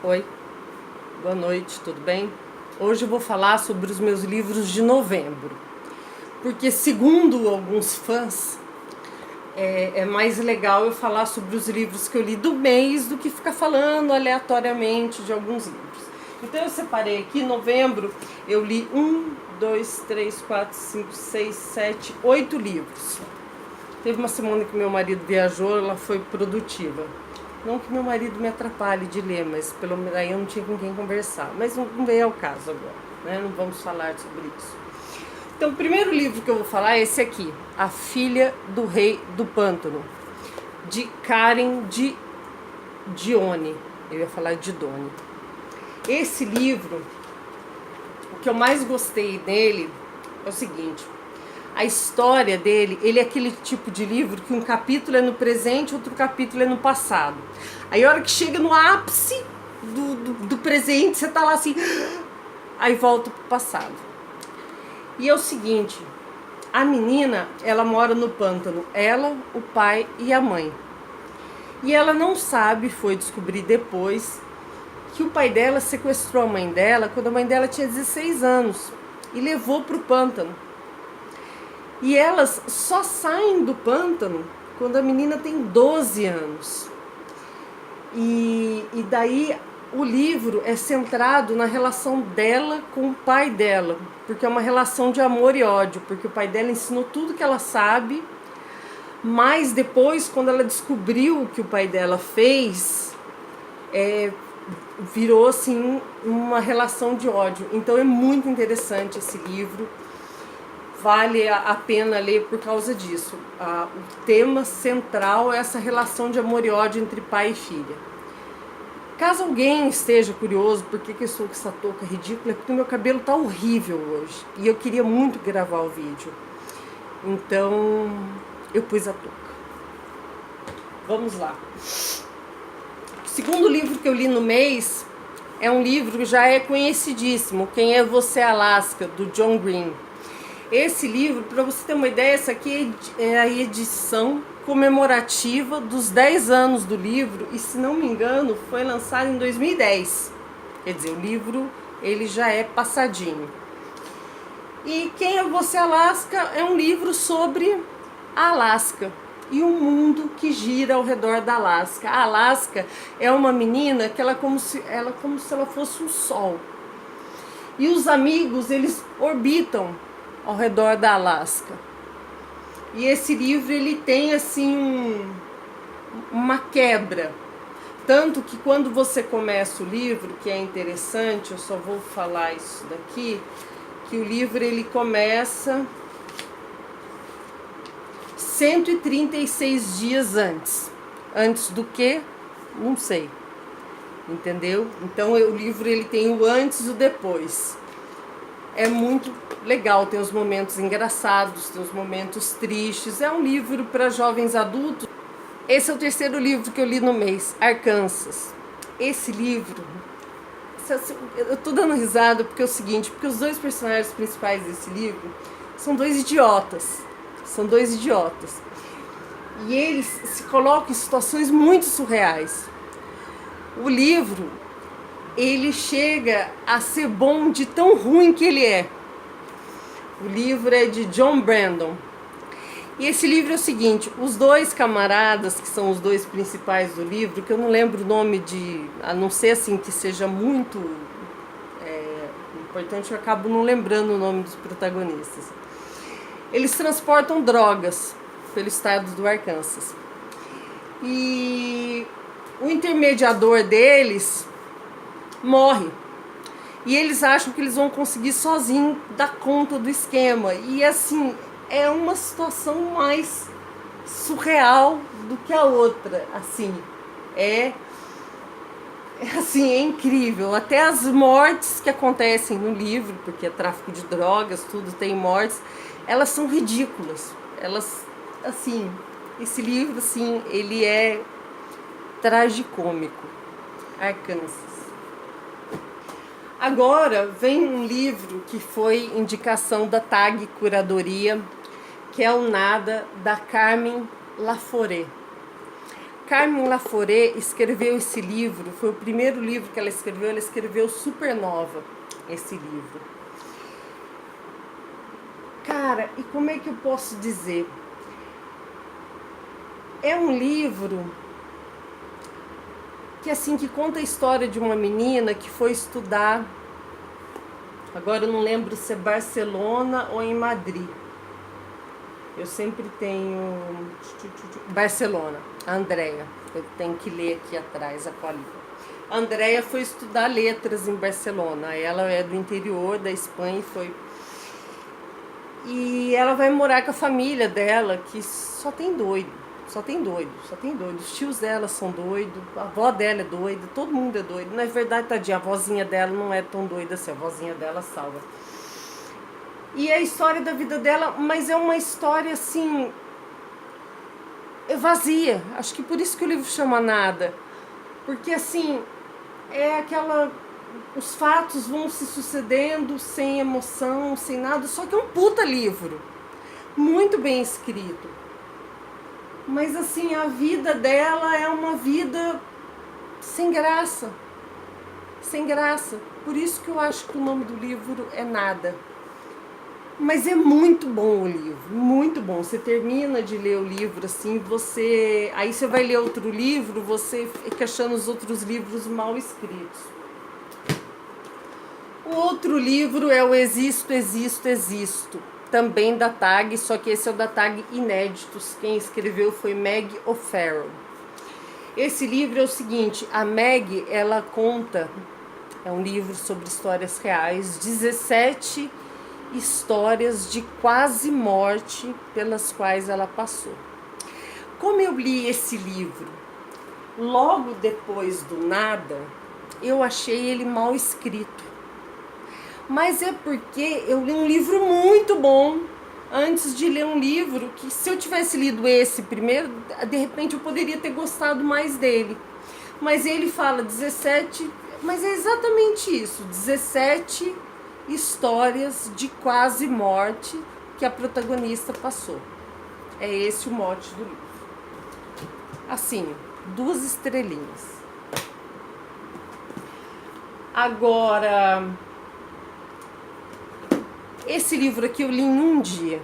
Oi, boa noite, tudo bem? Hoje eu vou falar sobre os meus livros de novembro, porque segundo alguns fãs, é mais legal eu falar sobre os livros que eu li do mês do que ficar falando aleatoriamente de alguns livros. Então eu separei aqui, em novembro, eu li 8 livros. Teve uma semana que meu marido viajou, ela foi produtiva. Não que meu marido me atrapalhe de ler, mas pelo menos aí eu não tinha com quem conversar. Mas não veio ao caso agora, né? Não vamos falar sobre isso. Então, o primeiro livro que eu vou falar é esse aqui, A Filha do Rei do Pântano, de Karen de Dione. Eu ia falar de Doni. Esse livro, o que eu mais gostei dele é o seguinte: a história dele, ele é aquele tipo de livro que um capítulo é no presente, outro capítulo é no passado. Aí a hora que chega no ápice do presente, você tá lá assim, aí volta pro passado. E é o seguinte, a menina, ela mora no pântano, ela, o pai e a mãe. E ela não sabe, foi descobrir depois, que o pai dela sequestrou a mãe dela quando a mãe dela tinha 16 anos e levou pro pântano. E elas só saem do pântano quando a menina tem 12 anos. E daí o livro é centrado na relação dela com o pai dela, porque é uma relação de amor e ódio, porque o pai dela ensinou tudo que ela sabe, mas depois, quando ela descobriu o que o pai dela fez, virou assim uma relação de ódio. Então é muito interessante esse livro. Vale a pena ler por causa disso. O tema central é essa relação de amor e ódio entre pai e filha. Caso alguém esteja curioso por que eu estou com essa touca ridícula, é porque o meu cabelo tá horrível hoje. E eu queria muito gravar o vídeo. Então, eu pus a touca. Vamos lá. O segundo livro que eu li no mês é um livro que já é conhecidíssimo. Quem é Você, Alaska, do John Green. Esse livro, para você ter uma ideia, essa aqui é a edição comemorativa dos 10 anos do livro e, se não me engano, foi lançado em 2010. Quer dizer, o livro ele já é passadinho. E Quem é Você, Alaska é um livro sobre a Alaska e o mundo que gira ao redor da Alaska. A Alaska é uma menina que ela é como se ela fosse um sol. E os amigos, eles orbitam ao redor da Alaska. E esse livro ele tem assim uma quebra, tanto que quando você começa o livro, que é interessante, eu só vou falar isso daqui, que o livro ele começa 136 dias antes do que? Não sei, entendeu? Então o livro ele tem o antes e o depois. É muito legal, tem os momentos engraçados, tem os momentos tristes. É um livro para jovens adultos. Esse é o terceiro livro que eu li no mês, Arkansas. Esse livro, eu tô dando risada porque é o seguinte, porque os dois personagens principais desse livro são dois idiotas. E eles se colocam em situações muito surreais. O livro, ele chega a ser bom de tão ruim que ele é. O livro é de John Brandon. E esse livro é o seguinte, os dois camaradas, que são os dois principais do livro, que eu não lembro o nome a não ser assim que seja muito importante, eu acabo não lembrando o nome dos protagonistas. Eles transportam drogas pelo estado do Arkansas. E o intermediador deles morre. E eles acham que eles vão conseguir sozinho dar conta do esquema. E assim, é uma situação mais surreal do que a outra. Assim, é incrível. Até as mortes que acontecem no livro, porque é tráfico de drogas, tudo tem mortes, elas são ridículas. Elas, assim, esse livro, assim, ele é tragicômico. Arkansas. Agora vem um livro que foi indicação da TAG Curadoria, que é o Nada, da Carmen Laforet. Carmen Laforet escreveu esse livro, foi o primeiro livro que ela escreveu Supernova, esse livro. Cara, e como é que eu posso dizer? É um livro que assim, que conta a história de uma menina que foi estudar, agora eu não lembro se é Barcelona ou em Madrid. Eu sempre tenho Barcelona, a Andréia, eu tenho que ler aqui atrás a colinha. A Andréia foi estudar letras em Barcelona, ela é do interior da Espanha e foi... E ela vai morar com a família dela, que só tem doido. Os tios dela são doidos, a avó dela é doida, todo mundo é doido. Na verdade, tadinha, a vozinha dela não é tão doida assim, a vozinha dela salva. E é a história da vida dela, mas é uma história assim, vazia. Acho que por isso que o livro chama Nada. Porque assim, é aquela... Os fatos vão se sucedendo sem emoção, sem nada, só que é um puta livro. Muito bem escrito. Mas assim, a vida dela é uma vida sem graça. Sem graça. Por isso que eu acho que o nome do livro é Nada. Mas é muito bom o livro, muito bom. Você termina de ler o livro assim, aí você vai ler outro livro, você fica achando os outros livros mal escritos. O outro livro é o Existo, também da TAG, só que esse é o da TAG Inéditos. Quem escreveu foi Meg O'Farrell. Esse livro é o seguinte, a Meg, ela conta, é um livro sobre histórias reais, 17 histórias de quase morte pelas quais ela passou. Como eu li esse livro logo depois do Nada, eu achei ele mal escrito. Mas é porque eu li um livro muito bom antes de ler um livro que, se eu tivesse lido esse primeiro, de repente eu poderia ter gostado mais dele. Mas ele fala 17, mas é exatamente isso, 17 histórias de quase morte que a protagonista passou. É esse o mote do livro. Assim, 2 estrelinhas. Agora, esse livro aqui eu li em um dia,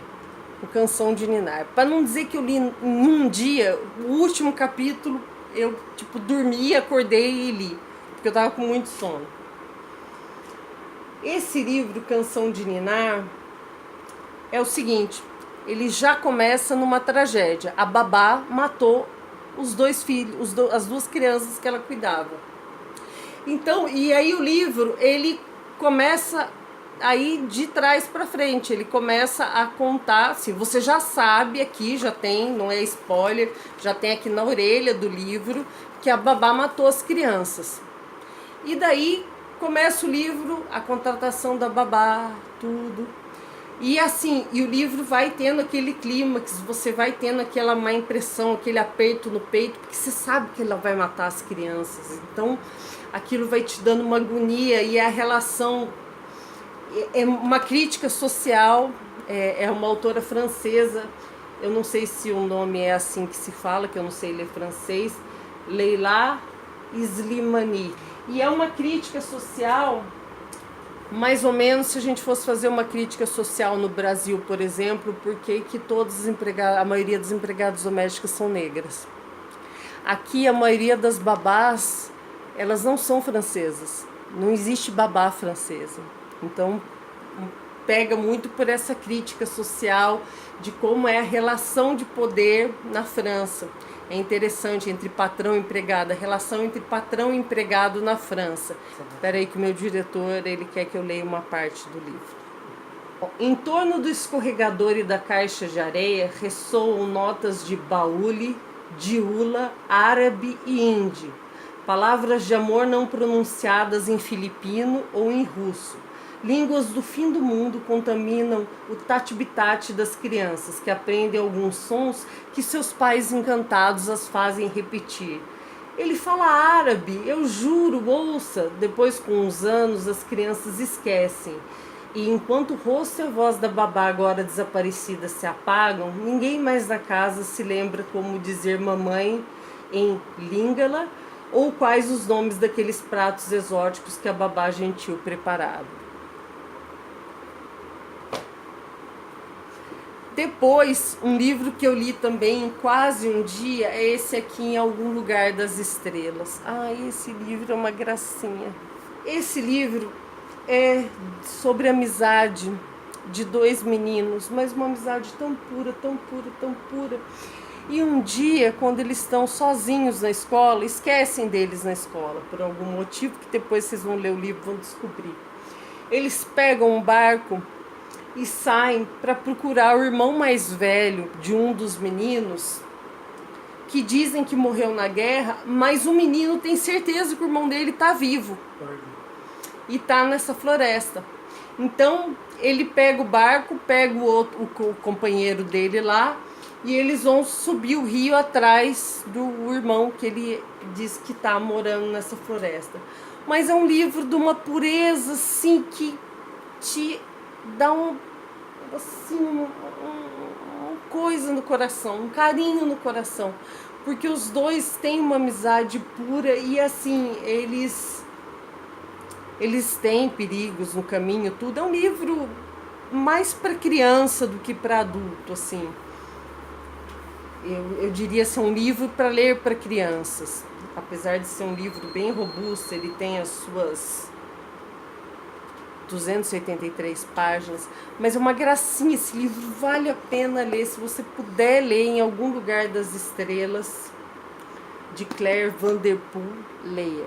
o Canção de Ninar. Para não dizer que eu li em um dia, o último capítulo eu dormi, acordei e li, porque eu tava com muito sono. Esse livro, Canção de Ninar, é o seguinte, ele já começa numa tragédia. A babá matou os 2 filhos, as 2 crianças que ela cuidava. Então, e aí o livro, ele começa aí de trás para frente, ele começa a contar, assim, você já sabe aqui, já tem, não é spoiler, já tem aqui na orelha do livro, que a babá matou as crianças. E daí começa o livro, a contratação da babá, tudo. E assim, e o livro vai tendo aquele clímax, você vai tendo aquela má impressão, aquele aperto no peito, porque você sabe que ela vai matar as crianças. Então, aquilo vai te dando uma agonia, e a relação é uma crítica social, é uma autora francesa, eu não sei se o nome é assim que se fala, que eu não sei ler francês, Leila Slimani. E é uma crítica social, mais ou menos, se a gente fosse fazer uma crítica social no Brasil, por exemplo, por que a maioria das empregadas domésticas são negras. Aqui a maioria das babás, elas não são francesas, não existe babá francesa. Então pega muito por essa crítica social de como é a relação de poder na França. É interessante, entre patrão e empregado, a relação entre patrão e empregado na França. Espera aí que o meu diretor, ele quer que eu leia uma parte do livro. Em torno do escorregador e da caixa de areia ressoam notas de baúli, diula, árabe e hindi. Palavras de amor não pronunciadas em filipino ou em russo. Línguas do fim do mundo contaminam o tati-bitate das crianças, que aprendem alguns sons que seus pais encantados as fazem repetir. Ele fala árabe, eu juro, ouça. Depois, com os anos, as crianças esquecem. E enquanto o rosto e a voz da babá, agora desaparecida, se apagam, ninguém mais na casa se lembra como dizer mamãe em Lingala, ou quais os nomes daqueles pratos exóticos que a babá gentil preparava. Depois, um livro que eu li também em quase um dia é esse aqui, Em Algum Lugar das Estrelas. Ah, esse livro é uma gracinha. Esse livro é sobre a amizade de dois meninos, mas uma amizade tão pura, tão pura, tão pura. E um dia, quando eles estão sozinhos na escola, esquecem deles na escola, por algum motivo que depois vocês vão ler o livro e vão descobrir. Eles pegam um barco e saem para procurar o irmão mais velho de um dos meninos, que dizem que morreu na guerra, mas o menino tem certeza que o irmão dele está vivo e está nessa floresta. Então ele pega o barco, pega o companheiro dele lá, e eles vão subir o rio atrás do irmão que ele diz que está morando nessa floresta. Mas é um livro de uma pureza assim que te dá uma coisa no coração, um carinho no coração, porque os dois têm uma amizade pura e assim, eles têm perigos no caminho, tudo. É um livro mais para criança do que para adulto, assim. Eu diria ser um livro para ler para crianças. Apesar de ser um livro bem robusto, ele tem as suas 283 páginas, mas é uma gracinha. Esse livro vale a pena ler, se você puder ler, Em Algum Lugar das Estrelas, de Claire Vanderpool, leia.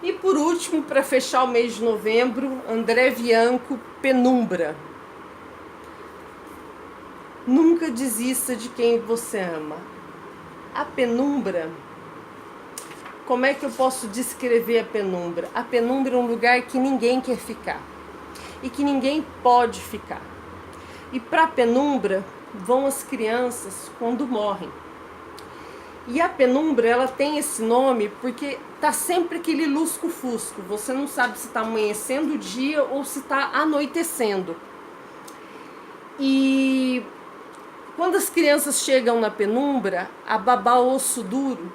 E por último, para fechar o mês de novembro, André Bianco, Penumbra. Nunca desista de quem você ama. A penumbra, como é que eu posso descrever a penumbra? A penumbra é um lugar que ninguém quer ficar e que ninguém pode ficar. E para a penumbra vão as crianças quando morrem. E a penumbra, ela tem esse nome porque tá sempre aquele lusco-fusco. Você não sabe se está amanhecendo o dia ou se está anoitecendo. E quando as crianças chegam na penumbra, a babá osso duro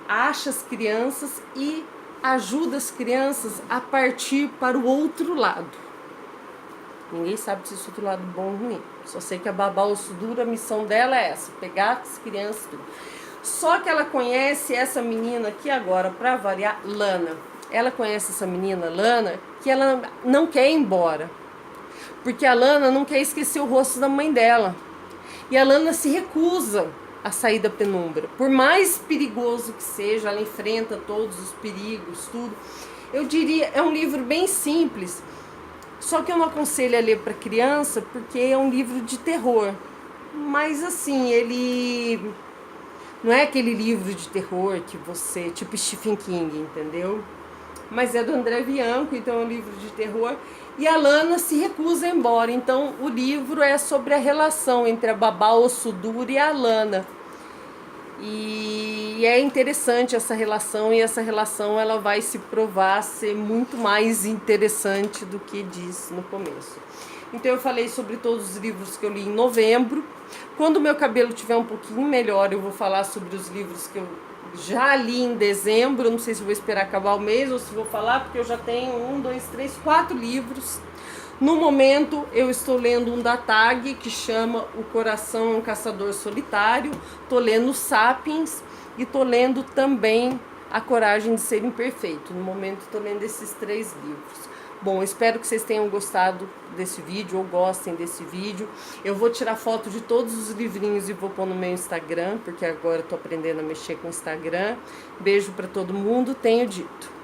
acha as crianças e ajuda as crianças a partir para o outro lado. Ninguém sabe se isso é outro lado bom ou ruim. Só sei que a babá osso duro, a missão dela é essa, pegar as crianças tudo. Só que ela conhece essa menina aqui agora, para variar, Lana. Ela conhece essa menina, Lana, que ela não quer ir embora. Porque a Lana não quer esquecer o rosto da mãe dela. E a Lana se recusa a sair da penumbra. Por mais perigoso que seja, ela enfrenta todos os perigos, tudo. Eu diria, é um livro bem simples, só que eu não aconselho a ler para criança, porque é um livro de terror. Mas assim, ele não é aquele livro de terror que você, tipo Stephen King, entendeu? Mas é do André Bianco, então é um livro de terror. E a Lana se recusa a ir embora. Então o livro é sobre a relação entre a babá osso duro e a Lana. E é interessante essa relação, e essa relação ela vai se provar ser muito mais interessante do que disse no começo. Então eu falei sobre todos os livros que eu li em novembro. Quando o meu cabelo estiver um pouquinho melhor, eu vou falar sobre os livros que eu já li em dezembro. Não sei se vou esperar acabar o mês ou se vou falar, porque eu já tenho 4 livros. No momento eu estou lendo um da TAG que chama O Coração é um Caçador Solitário. Estou lendo Sapiens e estou lendo também A Coragem de Ser Imperfeito. No momento estou lendo esses 3 livros. Bom, espero que vocês tenham gostado desse vídeo ou gostem desse vídeo. Eu vou tirar foto de todos os livrinhos e vou pôr no meu Instagram, porque agora estou aprendendo a mexer com o Instagram. Beijo para todo mundo, tenho dito.